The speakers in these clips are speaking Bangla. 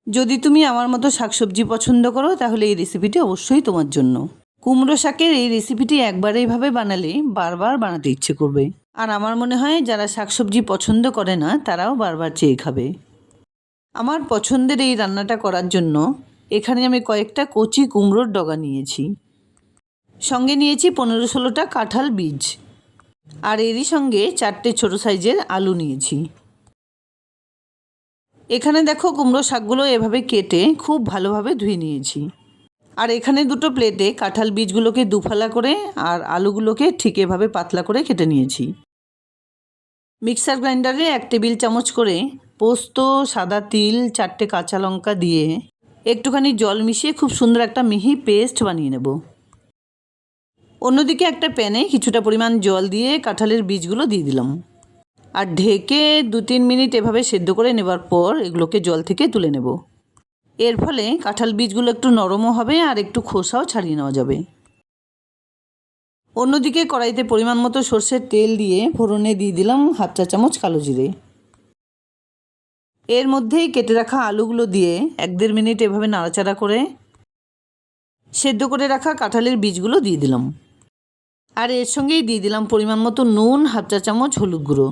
যদি তুমি আমার মতো শাকসবজি পছন্দ করো তাহলে এই রেসিপিটি অবশ্যই তোমার জন্য। কুমড়ো শাকের এই রেসিপিটি একবার এইভাবে বানালে বারবার বানাতে ইচ্ছে করবে। আর আমার মনে হয় যারা শাকসবজি পছন্দ করে না তারাও বারবার চেয়ে খাবে। আমার পছন্দের এই রান্নাটা করার জন্য এখানে আমি কয়েকটা কচি কুমড়োর ডগা নিয়েছি, সঙ্গে নিয়েছি 15-16টা কাঁঠাল বীজ, আর এরই সঙ্গে 4টে ছোটো সাইজের আলু নিয়েছি। এখানে দেখো কুমড়ো শাকগুলো এভাবে কেটে খুব ভালোভাবে ধুয়ে নিয়েছি। আর এখানে দুটো প্লেটে কাঁঠাল বীজগুলোকে দুফালা করে আর আলুগুলোকে ঠিক এভাবে পাতলা করে কেটে নিয়েছি। মিক্সার গ্রাইন্ডারে 1 টেবিল চামচ করে পোস্ত, সাদা তিল, 4টে কাঁচা লঙ্কা দিয়ে একটুখানি জল মিশিয়ে খুব সুন্দর একটা মিহি পেস্ট বানিয়ে নেব। অন্যদিকে একটা প্যানে কিছুটা পরিমাণ জল দিয়ে কাঁঠালের বীজগুলো দিয়ে দিলাম আর ঢেকে 2-3 মিনিট এভাবে সেদ্ধ করে নেবার পর এগুলোকে জল থেকে তুলে নেব। এর ফলে কাঁঠাল বীজগুলো একটু নরমও হবে আর একটু খোসাও ছাড়িয়ে নেওয়া যাবে। অন্যদিকে কড়াইতে পরিমাণ মতো সর্ষের তেল দিয়ে ফোড়নে দিয়ে দিলাম 1/2 চা চামচ কালো জিরে। এর মধ্যেই কেটে রাখা আলুগুলো দিয়ে 1-1.5 মিনিট এভাবে নাড়াচাড়া করে সেদ্ধ করে রাখা কাঁঠালের বীজগুলো দিয়ে দিলাম। আর এর সঙ্গেই দিয়ে দিলাম পরিমাণ মতো নুন, 1/2 চা চামচ হলুদ গুঁড়ো।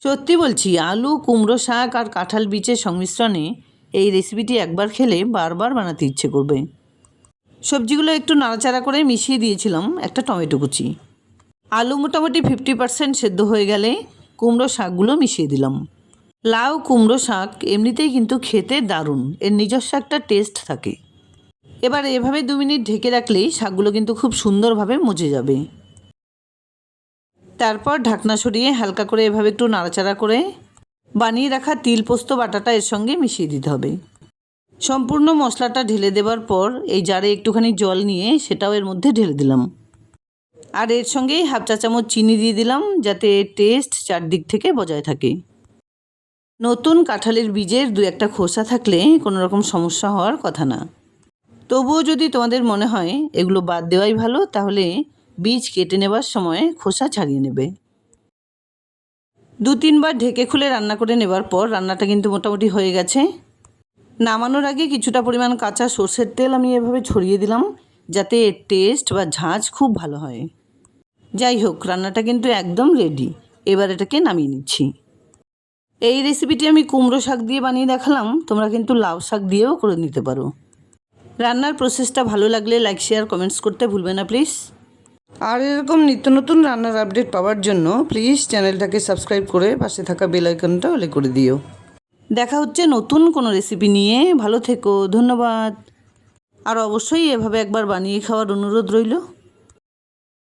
সত্যি বলছি, আলু, কুমড়ো শাক আর কাঁঠাল বীজের সংমিশ্রণে এই রেসিপিটি একবার খেলে বারবার বানাতে ইচ্ছে করবে। সবজিগুলো একটু নাড়াচাড়া করে মিশিয়ে দিয়েছিলাম একটা টমেটো কুচি। আলু মোটামুটি 50% সেদ্ধ হয়ে গেলে কুমড়ো শাকগুলো মিশিয়ে দিলাম। লাউ কুমড়ো শাক এমনিতেই কিন্তু খেতে দারুণ, এর নিজস্ব একটা টেস্ট থাকে। এবার এভাবে 2 মিনিট ঢেকে রাখলেই শাকগুলো কিন্তু খুব সুন্দরভাবে মজে যাবে। তারপর ঢাকনা সরিয়ে হালকা করে এভাবে একটু নাড়াচাড়া করে বানিয়ে রাখা তিল পোস্ত বাটাটা এর সঙ্গে মিশিয়ে দিতে হবে। সম্পূর্ণ মশলাটা ঢেলে দেওয়ার পর এই জারে একটুখানি জল নিয়ে সেটাও এর মধ্যে ঢেলে দিলাম। আর এর সঙ্গেই 1/2 চা চামচ চিনি দিয়ে দিলাম যাতে টেস্ট চারদিক থেকে বজায় থাকে। নতুন কাঁঠালের বীজের 2-1টা খোসা থাকলে কোনো রকম সমস্যা হওয়ার কথা না। তবুও যদি তোমাদের মনে হয় এগুলো বাদ দেওয়াই ভালো তাহলে বীজ কেটে নেবার সময় খোসা ছাড়িয়ে নেবে। 2-3 বার ঢেকে খুলে রান্না করে নেবার পর রান্নাটা কিন্তু মোটামুটি হয়ে গেছে। নামানোর আগে কিছুটা পরিমাণ কাঁচা সর্ষের তেল আমি এভাবে ছড়িয়ে দিলাম যাতে এর টেস্ট বা ঝাঁঝ খুব ভালো হয়। যাই হোক, রান্নাটা কিন্তু একদম রেডি। এবার এটাকে নামিয়ে নিচ্ছি। এই রেসিপিটি আমি কুমড়ো শাক দিয়ে বানিয়ে দেখালাম, তোমরা কিন্তু লাউ শাক দিয়েও করে নিতে পারো। রান্নার প্রসেসটা ভালো লাগলে লাইক, শেয়ার, কমেন্টস করতে ভুলবে না প্লিজ। আর এরকম নিত্য নতুন রান্নার আপডেট পাওয়ার জন্য প্লিজ চ্যানেলটাকে সাবস্ক্রাইব করে পাশে থাকা বেল আইকনটা অলে করে দিও। দেখা হচ্ছে নতুন কোনো রেসিপি নিয়ে। ভালো থেকো, ধন্যবাদ। আর অবশ্যই এভাবে একবার বানিয়ে খাওয়ার অনুরোধ রইল।